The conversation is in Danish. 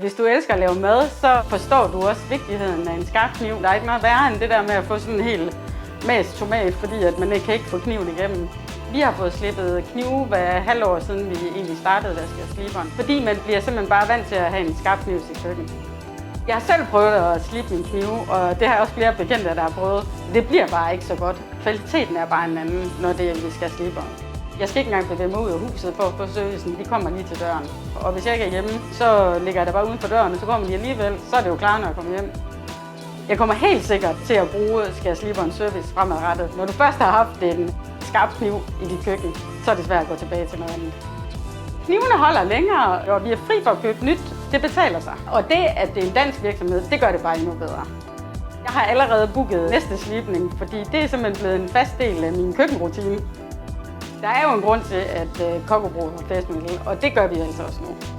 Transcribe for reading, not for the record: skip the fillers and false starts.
Hvis du elsker at lave mad, så forstår du også vigtigheden af en skarp kniv. Der er ikke noget værre end det der med at få sådan en helt mast tomat, fordi at man kan ikke få kniven igennem. Vi har fået slippet knive hver halvår siden vi egentlig startede vaskesliberen, fordi man bliver simpelthen bare vant til at have en skarp kniv i sit køkken. Jeg har selv prøvet at slibe min knive, og det har jeg også flere bekendte, der har prøvet. Det bliver bare ikke så godt. Kvaliteten er bare en anden, når det er, vi skal slibe. Jeg skal ikke engang bevæge mig ud af huset for at få servicen. De kommer lige til døren. Og hvis jeg ikke er hjemme, så ligger jeg der bare uden for døren, og så kommer de alligevel. Så er det jo klar, når jeg kommer hjem. Jeg kommer helt sikkert til at bruge skærsliberens service fremadrettet. Når du først har haft en skarp kniv i dit køkken, så er det svært at gå tilbage til noget andet. Knivene holder længere, og vi er fri for at købe nyt. Det betaler sig. Og det, at det er en dansk virksomhed, det gør det bare endnu bedre. Jeg har allerede booket næste slibning, fordi det er simpelthen blevet en fast del af min køkkenrutine. Der er jo en grund til, at Kokko bruger fastmetal, og det gør vi altså også nu.